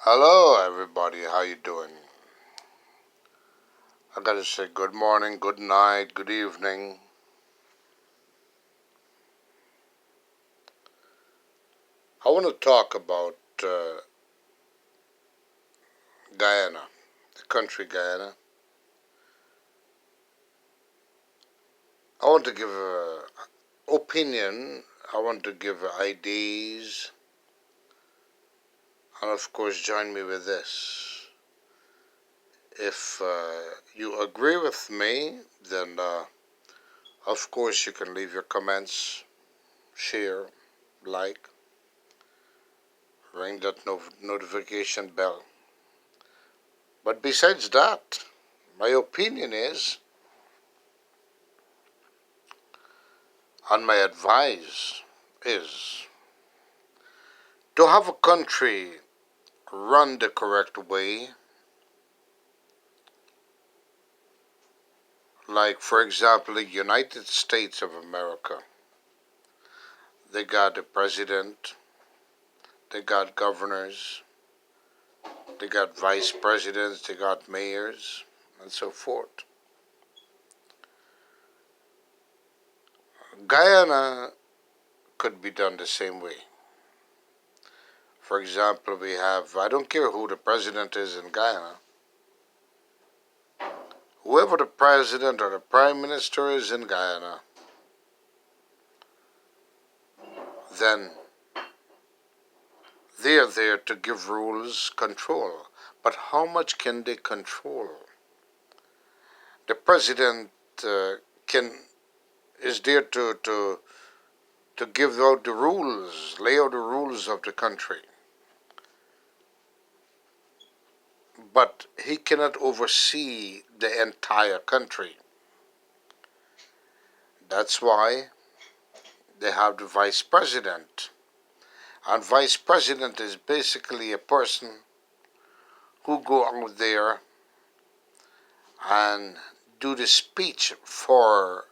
Hello everybody, how you doing? I gotta say good morning, good night, good evening. I want to talk about Guyana, the country Guyana. I want to give an opinion, I want to give ideas, and of course join me with this. If you agree with me, then of course you can leave your comments, share, like, ring that notification bell. But besides that, my opinion is, and my advice is, to have a country run the correct way, like for example the United States of America. They got a president, they got governors, they got vice presidents, they got mayors, and so forth. Guyana could be done the same way. For example, we have, I don't care who the president is in Guyana, whoever the president or the prime minister is in Guyana, then they are there to give rules, control. But how much can they control? The president can is there to give out the rules, lay out the rules of the country. But he cannot oversee the entire country. That's why they have the vice president. And vice president is basically a person who go out there and do the speech for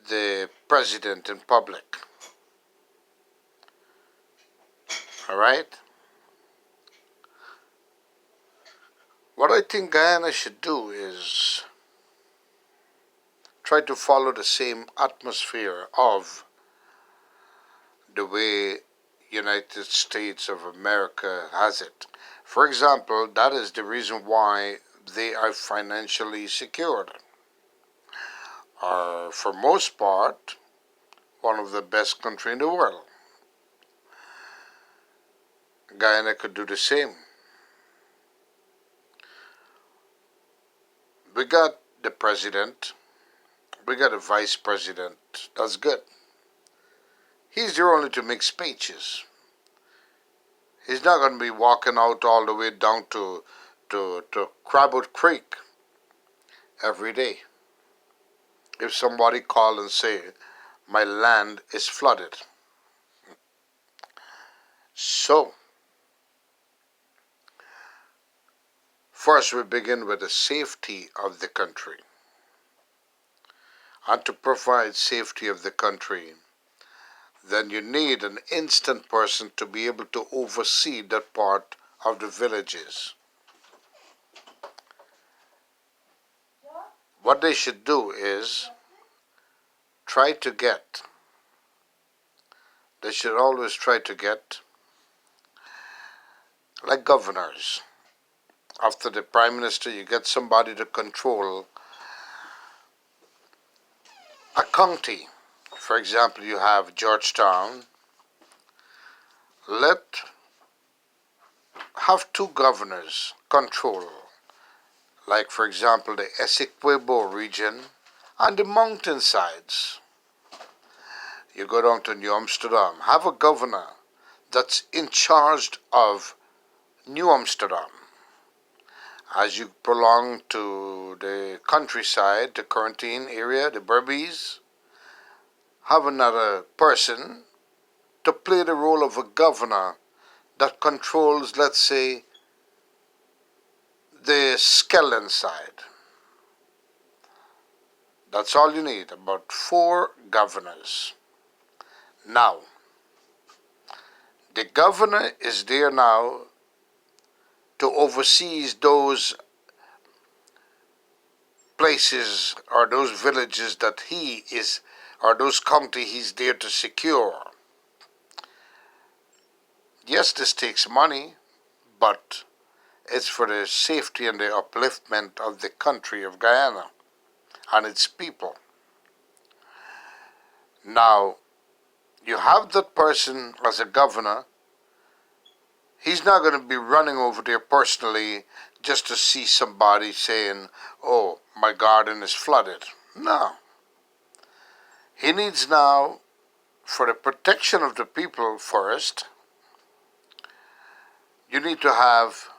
the president in public. All right? What I think Guyana should do is try to follow the same atmosphere of the way United States of America has it. For example, that is the reason why they are financially secured. Are for most part one of the best country in the world. Guyana could do the same. We got the president, we got a vice president. That's good. He's there only to make speeches. He's not going to be walking out all the way down to Crabwood Creek every day. If somebody call and say, my land is flooded. So, first we begin with the safety of the country. And to provide safety of the country, then you need an instant person to be able to oversee that part of the villages. What they should do is they should always try to get, like governors. After the prime minister, you get somebody to control a county. For example, you have Georgetown. Have two governors control, like for example the Essequibo region and the mountainsides. You go down to New Amsterdam, have a governor that's in charge of New Amsterdam. As you prolong to the countryside, the quarantine area, the Berbies, have another person to play the role of a governor that controls, let's say, the Skellen side. That's all you need, about 4 governors. Now, the governor is there now to oversee those places or those villages that he is, or those county he's there to secure. Yes, this takes money, but it's for the safety and the upliftment of the country of Guyana and its people. Now, you have that person as a governor. He's not going to be running over there personally just to see somebody saying, oh, my garden is flooded. No. He needs now, for the protection of the people first, you need to have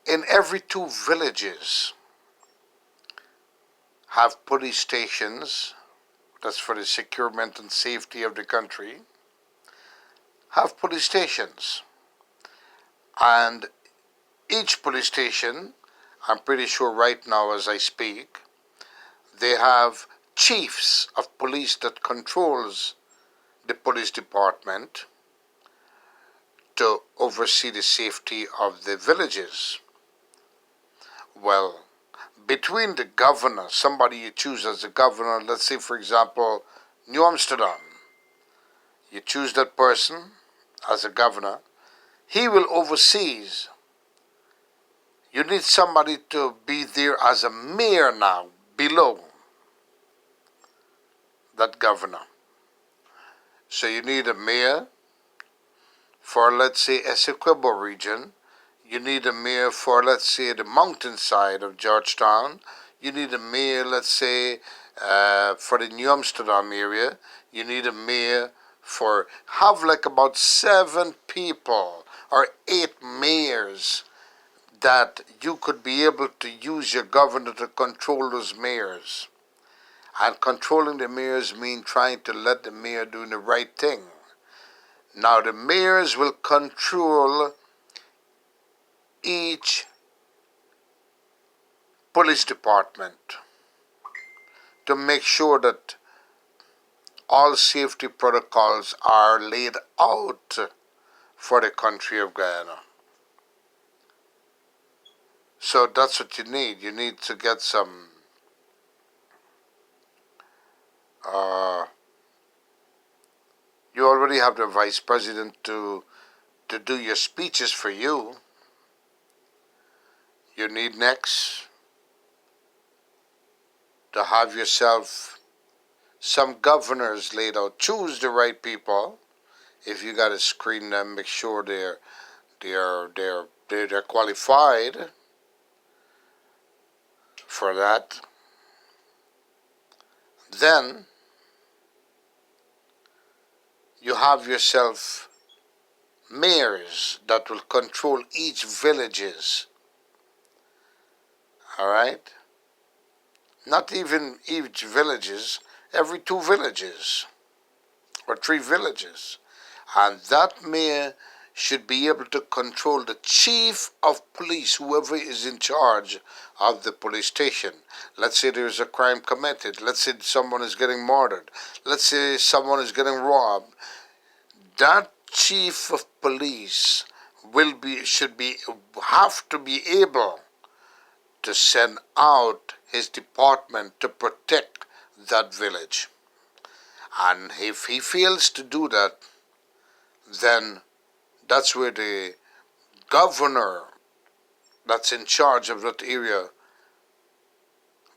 in every 2 villages have police stations. That's for the securement and safety of the country. Have police stations. And each police station, I'm pretty sure right now as I speak, they have chiefs of police that controls the police department to oversee the safety of the villages. Well, between the governor, somebody you choose as a governor, let's say for example, New Amsterdam, you choose that person as a governor, he will oversee. You need somebody to be there as a mayor now, below that governor. So you need a mayor for, let's say, Essequibo region. You need a mayor for, let's say, the mountainside of Georgetown. You need a mayor, let's say, for the New Amsterdam area. You need a mayor for, have like about 7 people or 8 mayors that you could be able to use your governor to control those mayors. And controlling the mayors means trying to let the mayor do the right thing. Now the mayors will control each police department to make sure that all safety protocols are laid out for the country of Guyana. So that's what you need. You need to get some you already have the vice president to do your speeches for you. You need next to have yourself some governors laid out. Choose the right people. If you got to screen them, make sure they're qualified for that. Then you have yourself mayors that will control each villages. All right? Not even each villages, every 2 villages or 3 villages. And that mayor should be able to control the chief of police, whoever is in charge of the police station. Let's say there's a crime committed. Let's say someone is getting murdered. Let's say someone is getting robbed. That chief of police have to be able to send out his department to protect that village. And if he fails to do that, then that's where the governor that's in charge of that area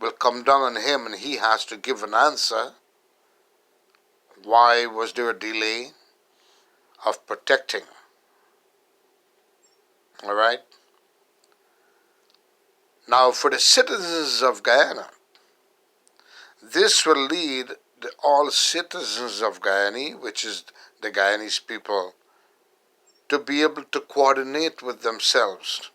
will come down on him, and he has to give an answer. Why was there a delay of protecting? All right? Now, for the citizens of Guyana, this will lead all citizens of Guyana, which is the Guyanese people, to be able to coordinate with themselves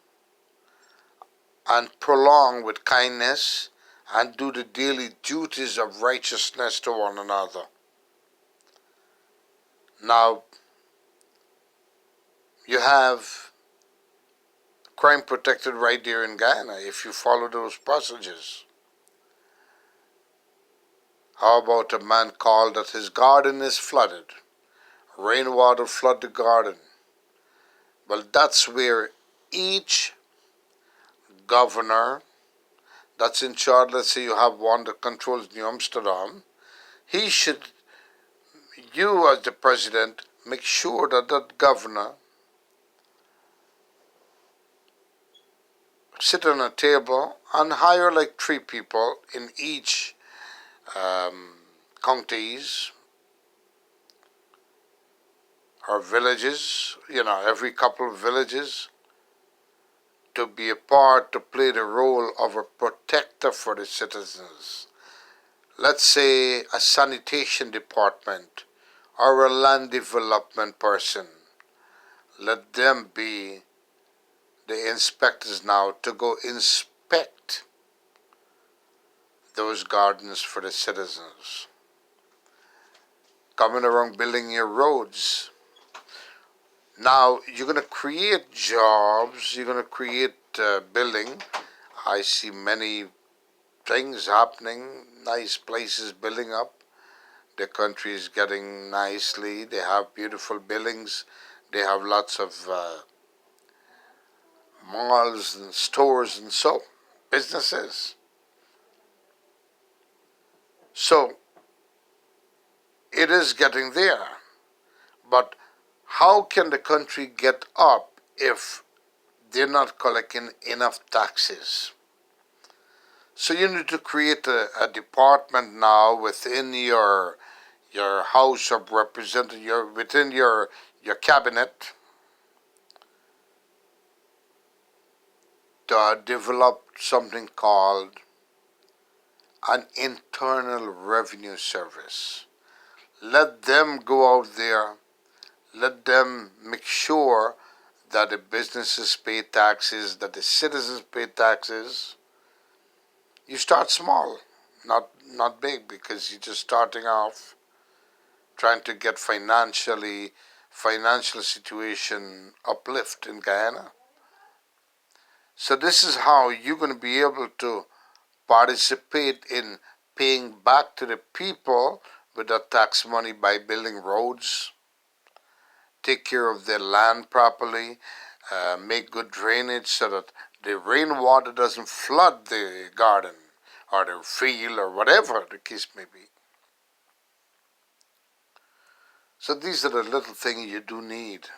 and prolong with kindness and do the daily duties of righteousness to one another. Now, you have crime protected right there in Guyana if you follow those passages. How about a man called that his garden is flooded? Rainwater flood the garden. Well, that's where each governor that's in charge, let's say you have one that controls New Amsterdam, he should, you as the president, make sure that that governor sit on a table and hire like 3 people in each counties or villages, every couple of villages, to be a part, to play the role of a protector for the citizens. Let's say a sanitation department or a land development person. Let them be the inspectors now to go inspect those gardens for the citizens. Coming around building your roads. Now, you're going to create jobs, you're going to create building. I see many things happening, nice places building up. The country is getting nicely. They have beautiful buildings. They have lots of malls and stores and so, businesses. So, it is getting there. But how can the country get up if they're not collecting enough taxes? So you need to create a department now within your House of Representatives, within your cabinet, to develop something called an internal revenue service. Let them go out there, let them make sure that the businesses pay taxes, that the citizens pay taxes. You start small, not big, because you're just starting off, trying to get financial situation uplift in Guyana. So this is how you're going to be able to participate in paying back to the people with that tax money by building roads, take care of their land properly, make good drainage so that the rainwater doesn't flood the garden or the field or whatever the case may be. So these are the little things you do need.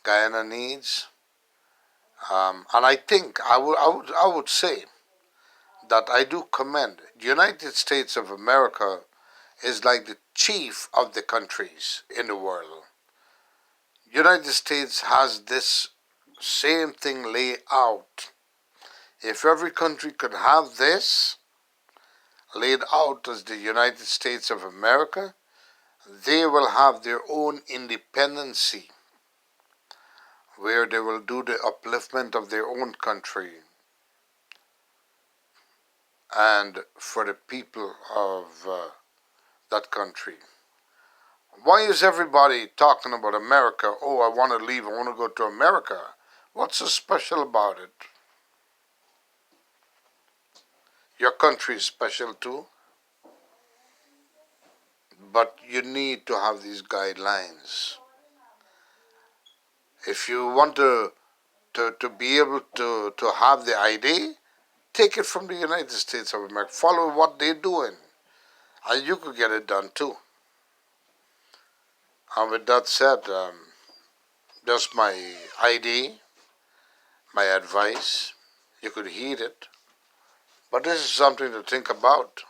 Guyana needs, and I think I would say that I do commend the United States of America is like the chief of the countries in the world. United States has this same thing laid out. If every country could have this laid out as the United States of America, they will have their own independency, where they will do the upliftment of their own country and for the people of that country. Why is everybody talking about America? Oh, I want to leave, I want to go to America. What's so special about it? Your country is special too, but you need to have these guidelines. If you want to be able to have the ID, take it from the United States of America. Follow what they're doing, and you could get it done too. And with that said, just my ID, my advice. You could heed it. But this is something to think about.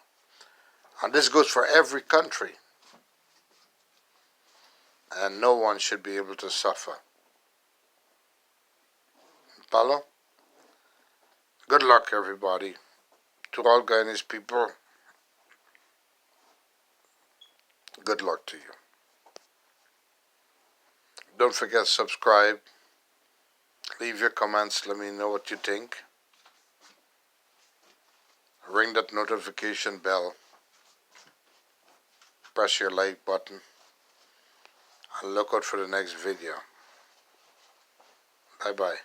And this goes for every country. And no one should be able to suffer. Paulo? Good luck, everybody. To all Guyanese people, good luck to you. Don't forget to subscribe. Leave your comments. Let me know what you think. Ring that notification bell. Press your like button. And look out for the next video. Bye-bye.